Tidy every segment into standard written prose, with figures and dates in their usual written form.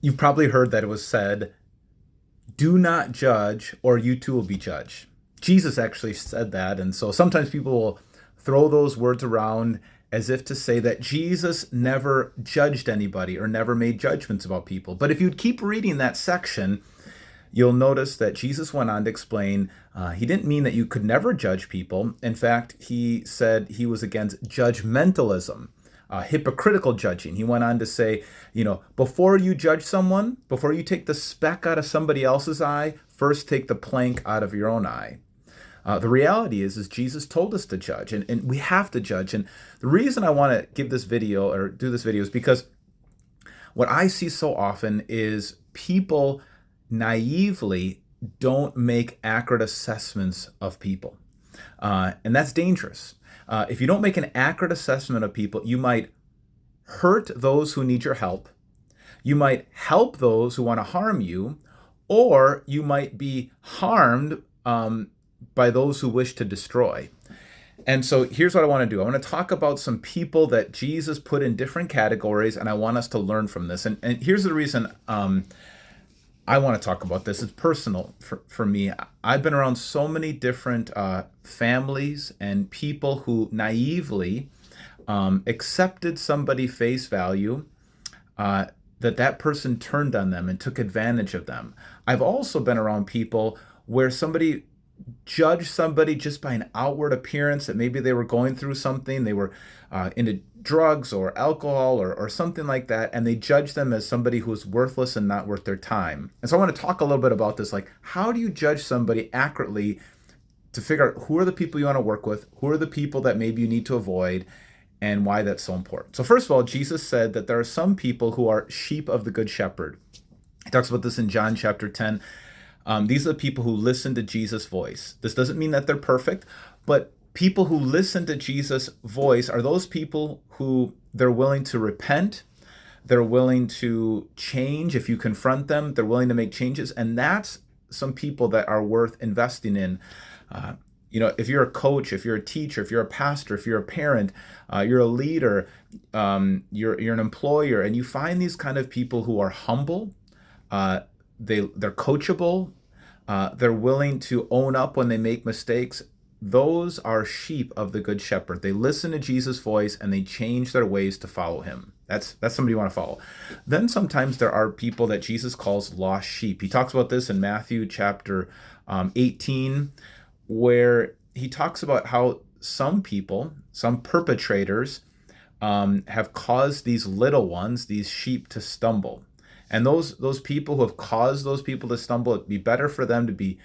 You've probably heard that it was said, do not judge or you too will be judged. Jesus actually said that. And so sometimes people will throw those words around as if to say that Jesus never judged anybody or never made judgments about people. But if you'd keep reading that section, you'll notice that Jesus went on to explain he didn't mean that you could never judge people. In fact, he said he was against judgmentalism, hypocritical judging. He went on to say, before you judge someone, before you take the speck out of somebody else's eye, first take the plank out of your own eye. The reality is Jesus told us to judge, and we have to judge. And the reason I want to give this video or do this video is because what I see so often is people naively don't make accurate assessments of people. And that's dangerous. If you don't make an accurate assessment of people, you might hurt those who need your help. You might help those who want to harm you, or you might be harmed by those who wish to destroy. And so here's what I want to do. I want to talk about some people that Jesus put in different categories, and I want us to learn from this. And here's the reason I want to talk about this. It's personal for me. I've been around so many different families and people who naively accepted somebody face value, that person turned on them and took advantage of them. I've also been around people where somebody judged somebody just by an outward appearance, that maybe they were going through something, they were into drugs or alcohol or something like that, and they judged them as somebody who was worthless and not worth their time. And so I want to talk a little bit about this, like how do you judge somebody accurately to figure out who are the people you want to work with, who are the people that maybe you need to avoid, and why that's so important. So first of all, Jesus said that there are some people who are sheep of the good shepherd. He talks about this in John chapter 10. These are the people who listen to Jesus' voice. This doesn't mean that they're perfect, but people who listen to Jesus' voice are those people who they're willing to repent, they're willing to change if you confront them, they're willing to make changes, and that's some people that are worth investing in. If you're a coach, if you're a teacher, if you're a pastor, if you're a parent, you're a leader, you're an employer, and you find these kind of people who are humble, they're coachable, they're willing to own up when they make mistakes. Those are sheep of the good shepherd. They listen to Jesus' voice and they change their ways to follow him. That's somebody you want to follow. Then sometimes there are people that Jesus calls lost sheep. He talks about this in Matthew chapter 18, where he talks about how some people, some perpetrators, have caused these little ones, these sheep, to stumble. And those people who have caused those people to stumble, it'd be better for them to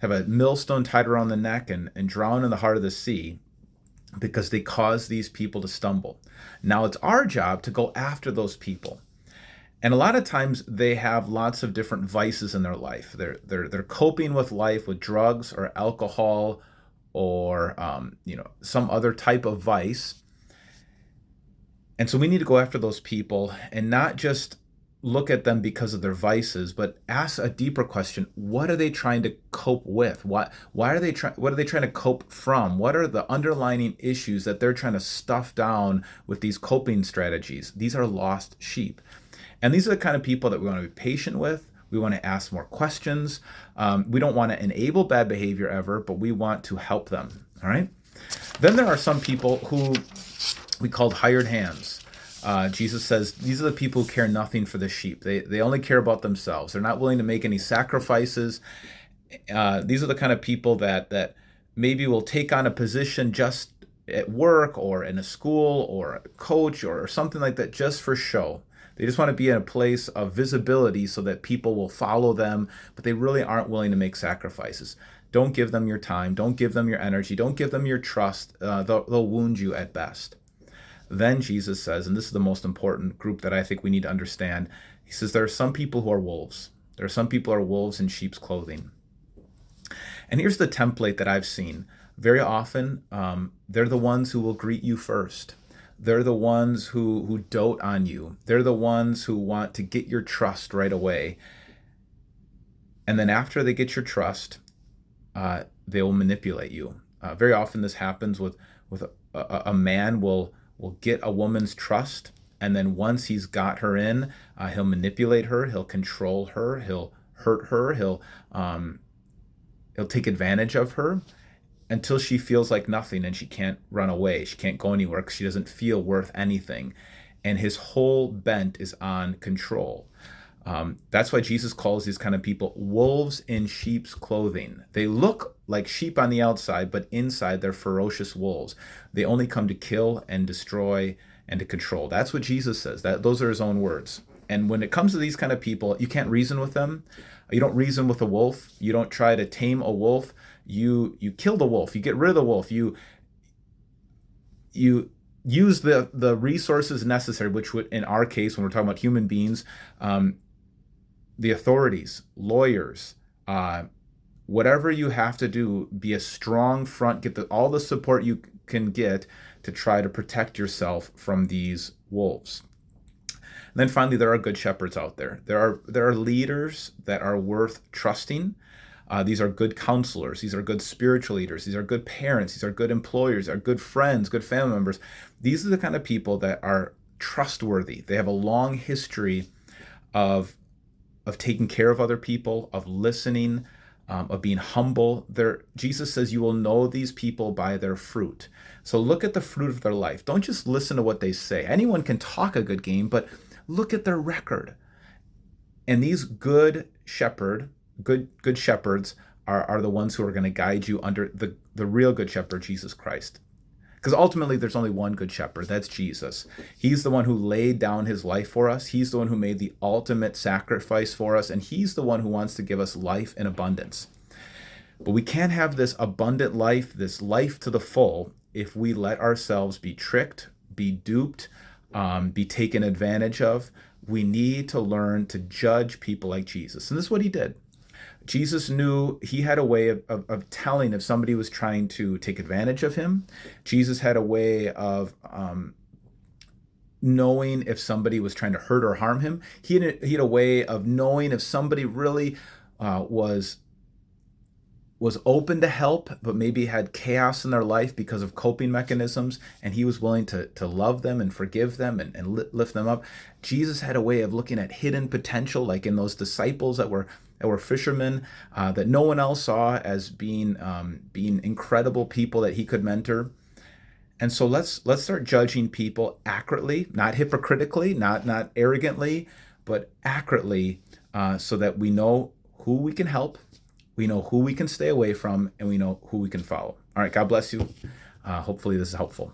have a millstone tied around the neck and drown in the heart of the sea, because they cause these people to stumble. Now it's our job to go after those people. And a lot of times they have lots of different vices in their life. They're coping with life with drugs or alcohol or some other type of vice. And so we need to go after those people and not just look at them because of their vices, but ask a deeper question. What are they trying to cope with? What are they trying to cope from? What are the underlying issues that they're trying to stuff down with these coping strategies? These are lost sheep. And these are the kind of people that we want to be patient with. We want to ask more questions. We don't want to enable bad behavior ever, but we want to help them. All right. Then there are some people who we called hired hands. Jesus says these are the people who care nothing for the sheep. They only care about themselves. They're not willing to make any sacrifices. These are the kind of people that maybe will take on a position just at work or in a school or a coach or something like that just for show. They just want to be in a place of visibility so that people will follow them, but they really aren't willing to make sacrifices. Don't give them your time. Don't give them your energy. Don't give them your trust. They'll wound you at best. Then Jesus says, and this is the most important group that I think we need to understand, he says there are some people who are wolves. There are some people who are wolves in sheep's clothing. And here's the template that I've seen. Very often, they're the ones who will greet you first. They're the ones who dote on you. They're the ones who want to get your trust right away. And then after they get your trust, they will manipulate you. Very often this happens with a man will get a woman's trust, And then once he's got her in, he'll manipulate her, he'll control her, he'll hurt her, he'll take advantage of her until she feels like nothing and she can't run away. She can't go anywhere because she doesn't feel worth anything. And his whole bent is on control. That's why Jesus calls these kind of people wolves in sheep's clothing. They look like sheep on the outside, but inside they're ferocious wolves. They only come to kill and destroy and to control. That's what Jesus says. Those are his own words. And when it comes to these kind of people, you can't reason with them. You don't reason with a wolf. You don't try to tame a wolf. You kill the wolf. You get rid of the wolf. You use the resources necessary, which would, in our case, when we're talking about human beings, the authorities, lawyers, whatever you have to do, be a strong front, get all the support you can get to try to protect yourself from these wolves. And then finally, there are good shepherds out there. There are leaders that are worth trusting. These are good counselors. These are good spiritual leaders. These are good parents. These are good employers, are good friends, good family members. These are the kind of people that are trustworthy. They have a long history of taking care of other people, of listening, of being humble. Jesus says you will know these people by their fruit. So look at the fruit of their life. Don't just listen to what they say. Anyone can talk a good game, but look at their record. And these good shepherds are the ones who are going to guide you under the real good shepherd, Jesus Christ. Because ultimately, there's only one good shepherd. That's Jesus. He's the one who laid down his life for us. He's the one who made the ultimate sacrifice for us. And he's the one who wants to give us life in abundance. But we can't have this abundant life, this life to the full, if we let ourselves be tricked, be duped, be taken advantage of. We need to learn to judge people like Jesus. And this is what he did. Jesus knew he had a way of telling if somebody was trying to take advantage of him. Jesus had a way of knowing if somebody was trying to hurt or harm him. He had a way of knowing if somebody really was open to help, but maybe had chaos in their life because of coping mechanisms, and he was willing to love them and forgive them and lift them up. Jesus had a way of looking at hidden potential, like in those disciples that were fishermen, that no one else saw as being incredible people that he could mentor. And so let's start judging people accurately, not hypocritically, not arrogantly, but accurately, so that we know who we can help, we know who we can stay away from, and we know who we can follow. All right, God bless you. Hopefully this is helpful.